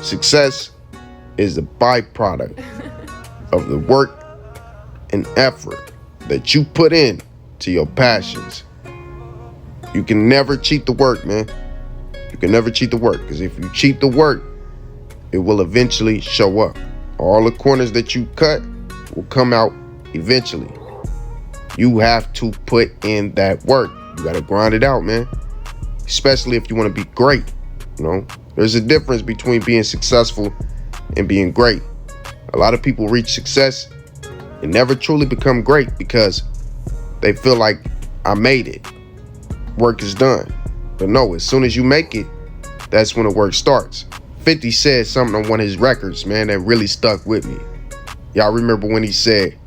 Success is the byproduct of the work and effort that you put in to your passions. You can never cheat the work, man. You can never cheat the work, because if you cheat the work, it will eventually show up. All the corners that you cut will come out eventually. You have to put in that work. You gotta grind it out, man. Especially if you want to be great. You know, there's a difference between being successful and being great. A lot of people reach success and never truly become great because they feel like, I made it. Work is done. But no, as soon as you make it, that's when the work starts. 50 said something on one of his records, man, that really stuck with me. Y'all remember when he said,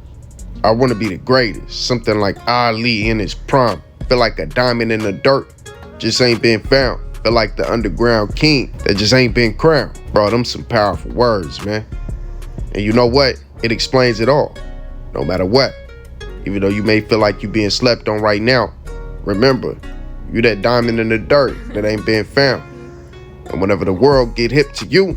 I want to be the greatest. Something like Ali in his prime. Feel like a diamond in the dirt, just ain't been found. Feel like the underground king that just ain't been crowned. Bro, them some powerful words, man. And you know what? It explains it all. No matter what. Even though you may feel like you being slept on right now, remember, you that diamond in the dirt that ain't been found. And whenever the world get hip to you,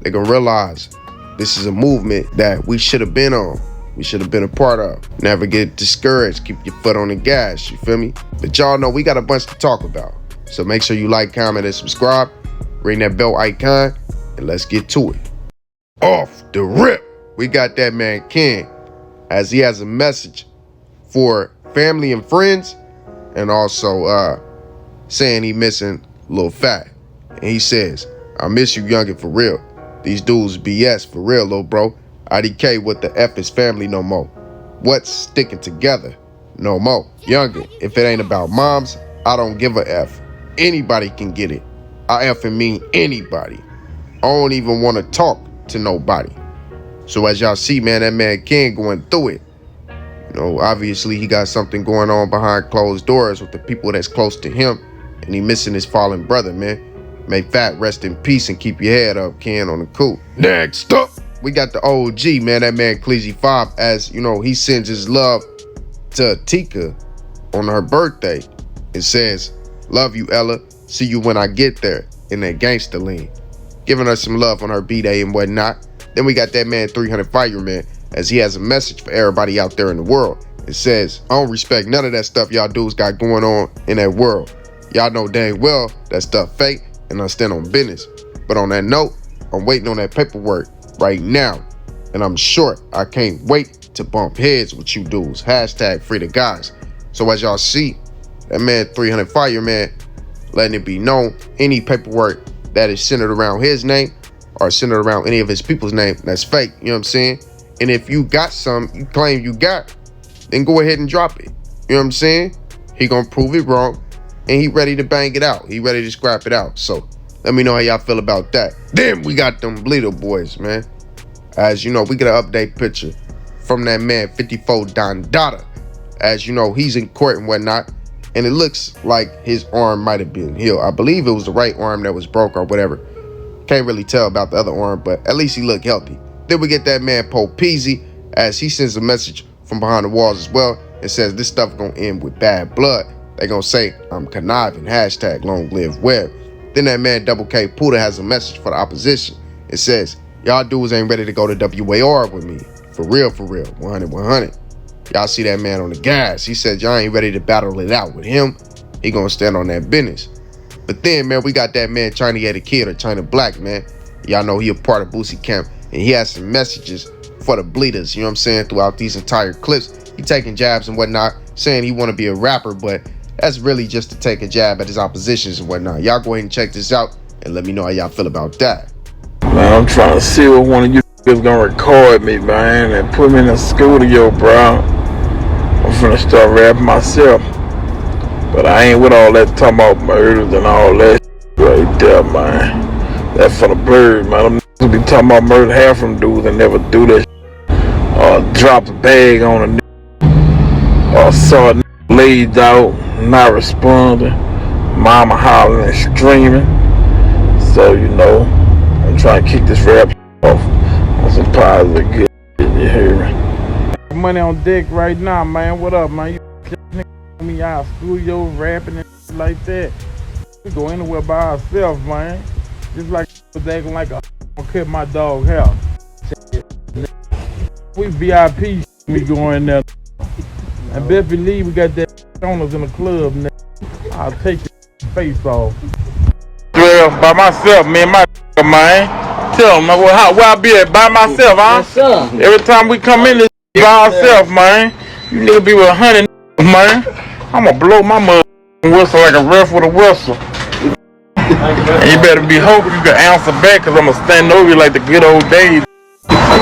they gonna realize this is a movement that we should have been on. We should have been a part of. Never get discouraged. Keep your foot on the gas, you feel me? But y'all know we got a bunch to talk about. So make sure you like, comment, and subscribe. Ring that bell icon, and let's get to it. Off the rip, we got that man Ken, as he has a message for family and friends, and also saying he missing Lil Phat. And he says, I miss you, youngin', for real. These dudes BS, for real, little bro. IDK, what the F is family no more? What's sticking together? No more. Youngin', if it ain't about moms, I don't give a F. Anybody can get it. I effing mean anybody. I don't even want to talk to nobody. So as y'all see, man, that man Ken going through it. You know, obviously he got something going on behind closed doors with the people that's close to him, and he missing his fallen brother, man. May Phat rest in peace and keep your head up, Ken, on the cool. Next up, we got the OG, man, that man Cleasy 5, as you know, he sends his love to Tika on her birthday. It says, love you, Ella. See you when I get there, in that gangster lean. Giving her some love on her B-Day and whatnot. Then we got that man 300 Fireman, as he has a message for everybody out there in the world. It says, I don't respect none of that stuff y'all dudes got going on in that world. Y'all know dang well that stuff fake, and I stand on business. But on that note, I'm waiting on that paperwork right now. And I'm short. I can't wait to bump heads with you dudes. Hashtag free the guys. So as y'all see, that man 300 Fireman letting it be known, any paperwork that is centered around his name or centered around any of his people's name, that's fake. You know what I'm saying? And if you got some you claim you got, then go ahead and drop it. You know what I'm saying? He gonna prove it wrong, and he ready to bang it out. He ready to scrap it out. So let me know how y'all feel about that. Then we got them Bleeder boys, man. As you know, we get an update picture from that man 54 Don Dada. As you know, he's in court and whatnot, and it looks like his arm might have been healed. I believe it was the right arm that was broke or whatever. Can't really tell about the other arm, but at least he looked healthy. Then we get that man Poe Peasy, as he sends a message from behind the walls as well, and says this stuff gonna end with bad blood. They gonna say, I'm conniving, hashtag long live Webb. Then that man Double K Puda has a message for the opposition. It says, y'all dudes ain't ready to go to WAR with me. For real, 100. Y'all see that man on the gas. He said, y'all ain't ready to battle it out with him. He gonna stand on that business. But then, man, we got that man China Yeti Kid or China Black, man. Y'all know he a part of Boosie camp, and he has some messages for the bleeders, you know what I'm saying, throughout these entire clips. He taking jabs and whatnot, saying he want to be a rapper, but that's really just to take a jab at his oppositions and whatnot. Y'all go ahead and check this out and let me know how y'all feel about that. Man, I'm trying to see what one of you is gonna record me, man, and put me in the studio, bro. I'm finna start rapping myself. But I ain't with all that talking about murders and all that right there, man. That's for the bird, man. Them be talking about murder, half from dudes that never do that drop a bag on a or saw a laid out, not responding, mama hollering and screaming. So, you know, I'm trying to kick this rap off on some positive good shit, you hear me? Money on deck right now, man. What up, man? You me out studio rapping and like that. We go anywhere by ourselves, man. Just like acting like a gonna cut my dog hair. We VIP, we going there. And best believe we got that on us in the club, nigga. I'll take your face off. Well, by myself, me and my man. Tell him where I be at by myself, huh? Yes, sir. Every time we come in this by ourselves, man. You nigga be with 100 man. I'ma blow my mother whistle like a ref with a whistle. And you better be hoping you can answer back, cause I'ma stand over you like the good old days.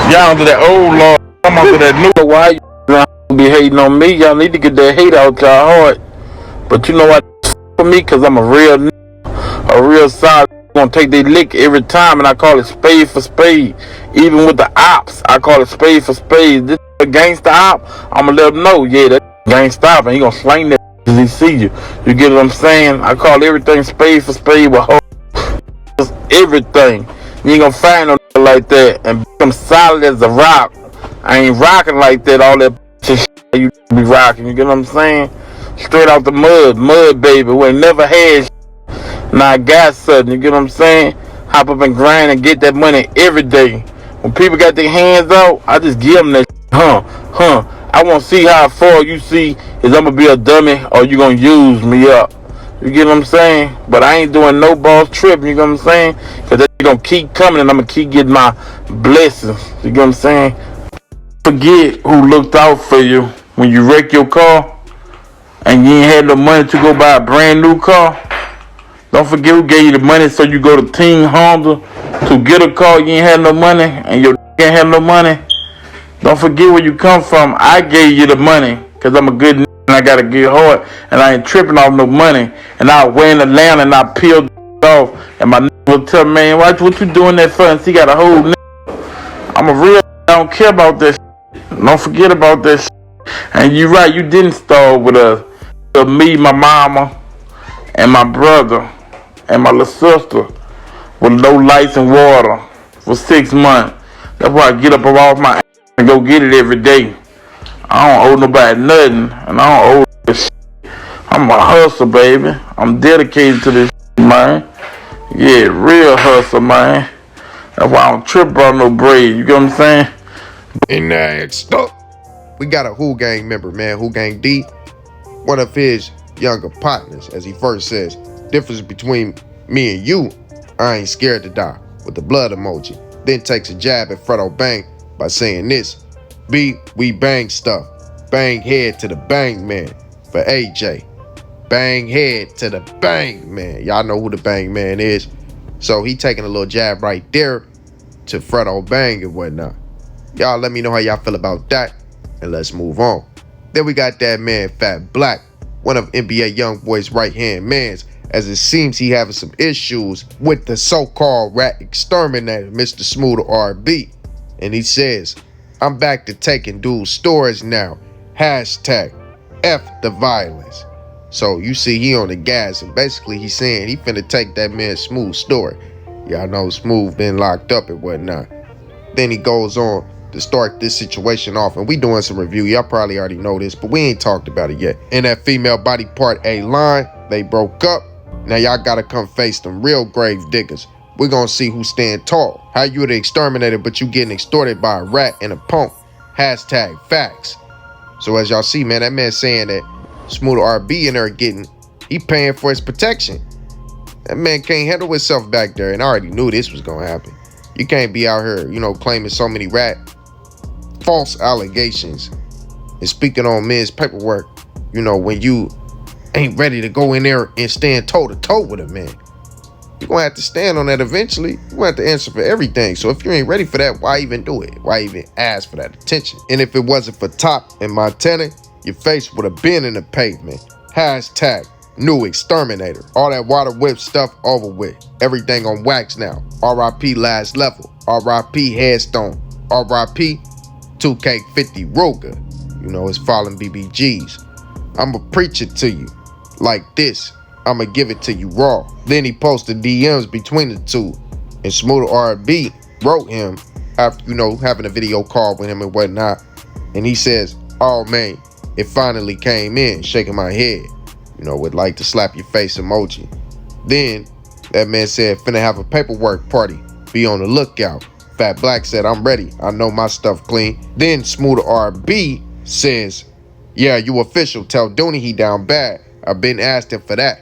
Y'all under that old law, I'm under that new. Why you be hating on me? Y'all need to get that hate out y'all heart. But you know what? For me, cause I'm a real solid. Gonna take their lick every time, and I call it spade for spade. Even with the Oppz, I call it spade for spade. This gangsta op, I'ma let him know, yeah, that gangsta op, and he gonna slang that as he see you. You get what I'm saying? I call everything spade for spade with just everything. You ain't gonna find no like that and become solid as a rock. I ain't rocking like that. All that shit you be rocking. You get what I'm saying? Straight out the mud baby. We ain't never had shit. Now I got something, you get what I'm saying? Hop up and grind and get that money every day. When people got their hands out, I just give them that I want to see how far you see is I'm going to be a dummy or you going to use me up. You get what I'm saying? But I ain't doing no balls tripping, you get what I'm saying? Because they're going to keep coming and I'm going to keep getting my blessings. You get what I'm saying? Forget who looked out for you when you wreck your car and you ain't had no money to go buy a brand new car. Don't forget who gave you the money so you go to Team Honda to get a car. You ain't had no money and your ain't have no money. Don't forget where you come from. I gave you the money because I'm a good and I got a good heart and I ain't tripping off no money. And I weigh in the land and I peeled off and my will tell me, man, what you doing that for? And he got a whole I'm a real I don't care about that shit. Don't forget about that shit. And you right, you didn't start with us. Me, my mama, and my brother. And my little sister with no lights and water for 6 months. That's why I get up off my ass and go get it every day. I don't owe nobody nothing, and I don't owe this shit. I'm a hustler, baby. I'm dedicated to this shit, man. Yeah, real hustle, man. That's why I don't trip about no braid. You get what I'm saying? And next up, we got a Who Gang member, man. Who Gang D, one of his younger partners, as he first says. Difference between me and you, I ain't scared to die, with the blood emoji. Then takes a jab at Fredo Bang by saying this: B, we bang stuff. Bang head to the bang man. For AJ. Bang head to the bang man. Y'all know who the bang man is. So he taking a little jab right there to Fredo Bang and whatnot. Y'all let me know how y'all feel about that, and let's move on. Then we got that man Phat Black, one of NBA Youngboy's right-hand mans, as it seems he having some issues with the so-called rat exterminator, Mr. Smooth RB. And he says, I'm back to taking dudes' stories now. Hashtag F the violence. So you see he on the gas, and basically he's saying he finna take that man Smooth's story. Y'all know Smooth been locked up and whatnot. Then he goes on to start this situation off, and we doing some review. Y'all probably already know this, but we ain't talked about it yet. In that female body part A line, they broke up. Now y'all gotta come face them real grave diggers. We're gonna see who stand tall. How you the exterminator, but you getting extorted by a rat and a punk. Hashtag facts. So as y'all see, man, that man saying that Smooth RB in there he paying for his protection. That man can't handle himself back there, and I already knew this was gonna happen. You can't be out here, claiming so many false allegations and speaking on men's paperwork, when you ain't ready to go in there and stand toe-to-toe with a man. You're going to have to stand on that eventually. You're going to have to answer for everything. So if you ain't ready for that, why even do it? Why even ask for that attention? And if it wasn't for Top and Montana, your face would have been in the pavement. Hashtag new exterminator. All that water whip stuff over with. Everything on wax now. RIP last level. RIP headstone. RIP 2K50 Ruger. It's fallen BBGs. I'ma preach it to you like this. I'ma give it to you raw. Then he posted DMs between the two, and Smooth RB wrote him after, having a video call with him and whatnot. And he says, oh man, it finally came in, shaking my head, with like to slap your face emoji. Then that man said, finna have a paperwork party Be on the lookout. Phat Black said, I'm ready. I know my stuff clean. Then Smooth RB says, yeah, you official. Tell Dooney he down bad. I've been asking for that.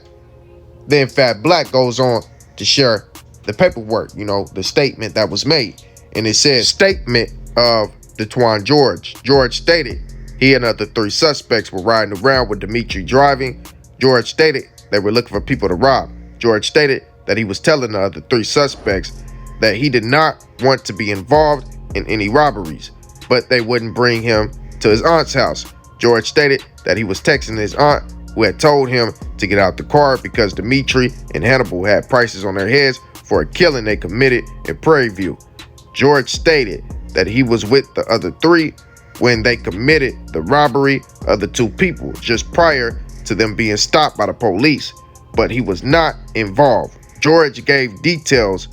Then Phat Black goes on to share the paperwork, the statement that was made. And it says, statement of Detwan George. George stated he and other 3 suspects were riding around with Dimitri driving. George stated they were looking for people to rob. George stated that he was telling the other 3 suspects that he did not want to be involved in any robberies, but they wouldn't bring him to his aunt's house. George stated that he was texting his aunt, who had told him to get out the car because Dimitri and Hannibal had prices on their heads for a killing they committed in Prairie View. George stated that he was with the other 3 when they committed the robbery of the 2 people just prior to them being stopped by the police, but he was not involved. George gave details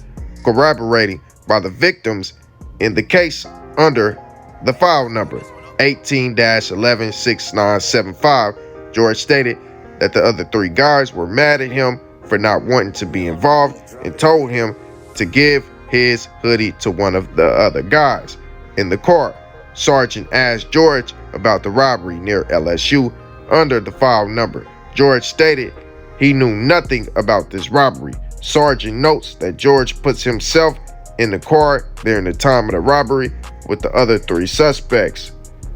corroborating by the victims in the case under the file number 18-116975. George stated that the other 3 guys were mad at him for not wanting to be involved and told him to give his hoodie to one of the other guys. In the car, Sergeant asked George about the robbery near LSU under the file number. George stated he knew nothing about this robbery. Sergeant notes that George puts himself in the car during the time of the robbery with the other 3 suspects.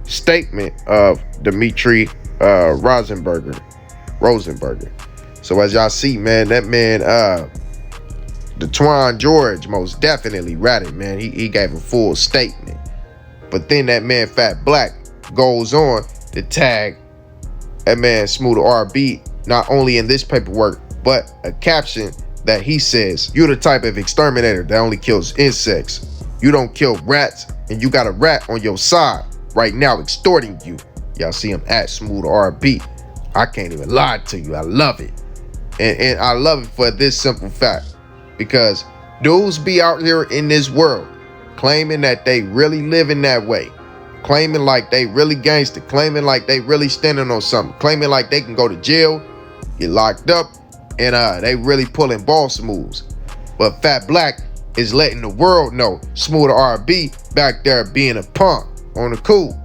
Statement of Dimitri Rosenberger. So as y'all see, man, that man, Detwan George most definitely ratted, man. He gave a full statement. But then that man Phat Black goes on to tag that man Smooth RB not only in this paperwork, but a caption that he says, "You're the type of exterminator that only kills insects. You don't kill rats, and you got a rat on your side right now extorting you." Y'all see him at Smooth RB. I can't even lie to you. I love it. And I love it for this simple fact. Because dudes be out here in this world claiming that they really living that way. Claiming like they really gangster. Claiming like they really standing on something. Claiming like they can go to jail, get locked up, and they really pulling boss moves. But Phat Black is letting the world know Smooth RB back there being a punk on the cool.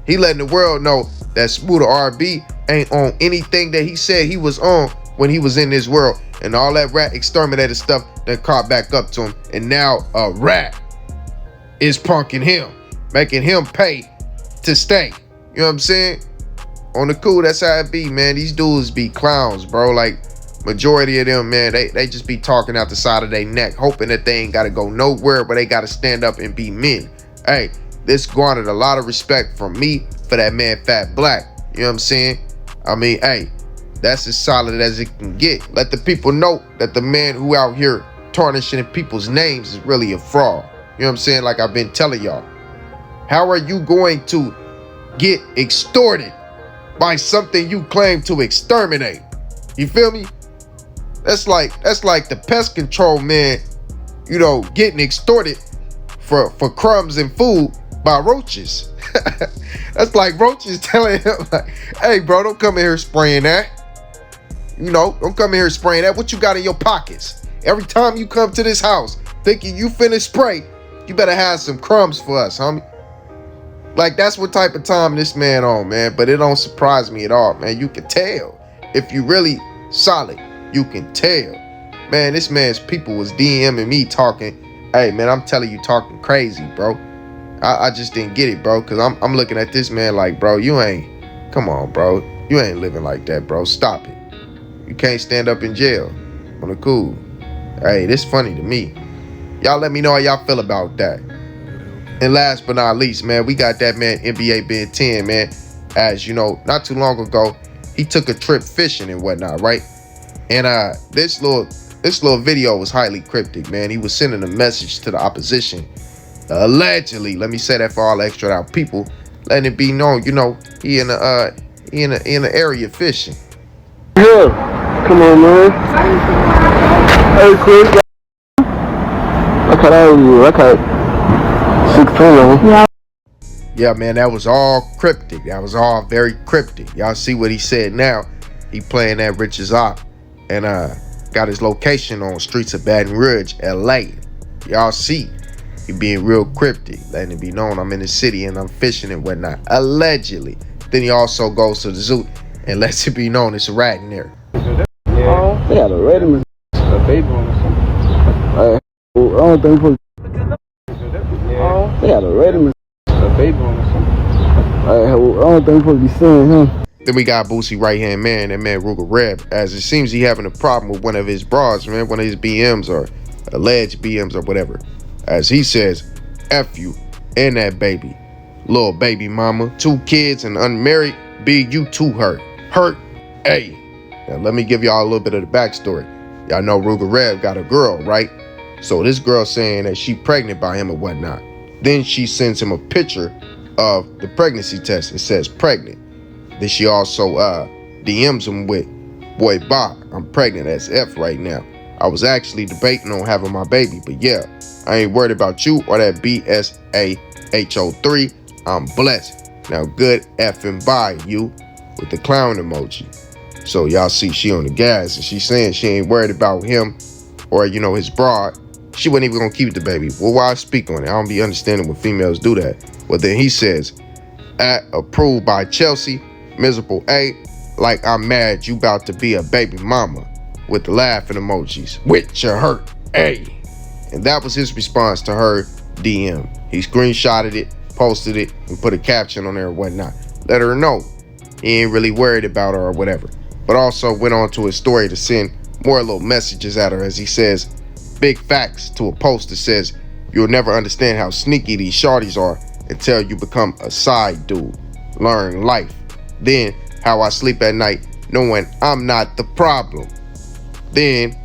He letting the world know that Smooth RB ain't on anything that he said he was on when he was in this world. And all that rat exterminator stuff that caught back up to him. And now a rat is punking him, making him pay to stay. You know what I'm saying? On the cool, that's how it be, man. These dudes be clowns, bro. Like, majority of them, man, they just be talking out the side of their neck, hoping that they ain't got to go nowhere, but they got to stand up and be men. Hey, this garnered a lot of respect from me for that man Phat Black. You know what I'm saying? I mean, hey, that's as solid as it can get. Let the people know that the man who out here tarnishing people's names is really a fraud. You know what I'm saying? Like I've been telling y'all. How are you going to get extorted by something you claim to exterminate? You feel me? That's like the pest control man, you know, getting extorted for crumbs and food by roaches. That's like roaches telling him, like, hey, bro, don't come in here spraying that. You know, don't come in here spraying that. What you got in your pockets? Every time you come to this house thinking you finna spray, you better have some crumbs for us, homie. Like, that's what type of time this man on, man. But it don't surprise me at all, man. You can tell. If you really solid, you can tell. Man, this man's people was DMing me talking, hey, man, I'm telling you, talking crazy, bro. I just didn't get it, bro, because I'm looking at this man like, bro, you ain't, come on, bro. You ain't living like that, bro. Stop it. You can't stand up in jail on the cool. Hey, this funny to me. Y'all let me know how y'all feel about that. And last but not least, man, we got that man NBA Ben10, man. As you know, not too long ago, he took a trip fishing and whatnot, right? And this little video was highly cryptic, man. He was sending a message to the opposition. Allegedly, let me say that for all the extra out people, letting it be known, you know, he in the area fishing. Yeah, come on, man. Hey, Chris. Look at you. Look at 16 of them. Yeah. Yeah, man, that was all cryptic. That was all very cryptic. Y'all see what he said now. He playing that Rich's Oppz and got his location on streets of Baton Rouge, LA. Y'all see, he being real cryptic, letting it be known I'm in the city and I'm fishing and whatnot, allegedly. Then he also goes to the zoo and lets it be known it's a rat in there. Yeah, they got a ready a baby on or something. I don't think for they got a ready a baby on or something. I don't think for be seeing him. Then we got Boosie right hand man, that man Ruger Reb, as it seems he having a problem with one of his bras, man, one of his BMs or alleged BMs or whatever. As he says, F you and that baby. Little baby mama, 2 kids and unmarried, be you too hurt. Hurt, A. Now let me give y'all a little bit of the backstory. Y'all know Ruger Reb got a girl, right? So this girl saying that she pregnant by him or whatnot. Then she sends him a picture of the pregnancy test and says pregnant. Then she also DMs him with, boy, bye, I'm pregnant as F right now. I was actually debating on having my baby, but yeah, I ain't worried about you or that BSAHO3. I'm blessed. Now good effing bye, you, with the clown emoji. So y'all see she on the gas and she's saying she ain't worried about him or, you know, his broad. She wasn't even gonna keep the baby. Well, why I speak on it? I don't be understanding when females do that. Well, then he says, approved by Chelsea, miserable A, like I'm mad you about to be a baby mama, with the laughing emojis, which you hurt A. And that was his response to her DM. He screenshotted it, posted it, and put a caption on there and whatnot. Let her know he ain't really worried about her or whatever. But also went on to his story to send more little messages at her as he says, big facts to a post that says, you'll never understand how sneaky these shorties are until you become a side dude. Learn life. Then how I sleep at night knowing I'm not the problem. Then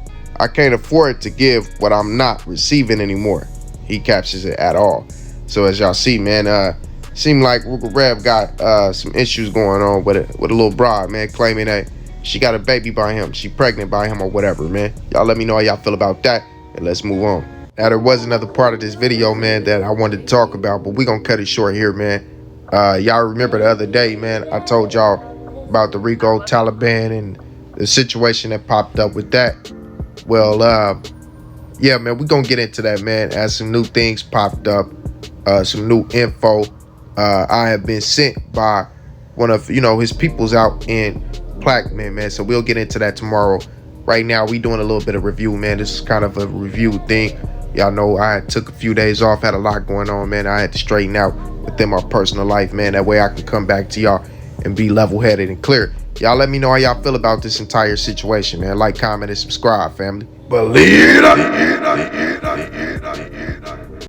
I can't afford to give what I'm not receiving anymore. He captures it at all. So as y'all see, man, seem like Ruger Reb got some issues going on with a little broad, man, claiming that she got a baby by him, she pregnant by him or whatever, man. Y'all let me know how y'all feel about that, and let's move on. Now, there was another part of this video, man, that I wanted to talk about, but we gonna cut it short here, man. Y'all remember the other day, man, I told y'all about the Rico Taliban and the situation that popped up with that. Well, yeah, man, we gonna get into that, man, as some new things popped up, some new info. I have been sent by one of, you know, his peoples out in Plaquemine, man, so we'll get into that tomorrow. Right now, we doing a little bit of review, man. This is kind of a review thing. Y'all know I took a few days off, had a lot going on, man. I had to straighten out within my personal life, man. That way I can come back to y'all and be level-headed and clear. Y'all let me know how y'all feel about this entire situation, man. Like, comment, and subscribe, family. Believe it.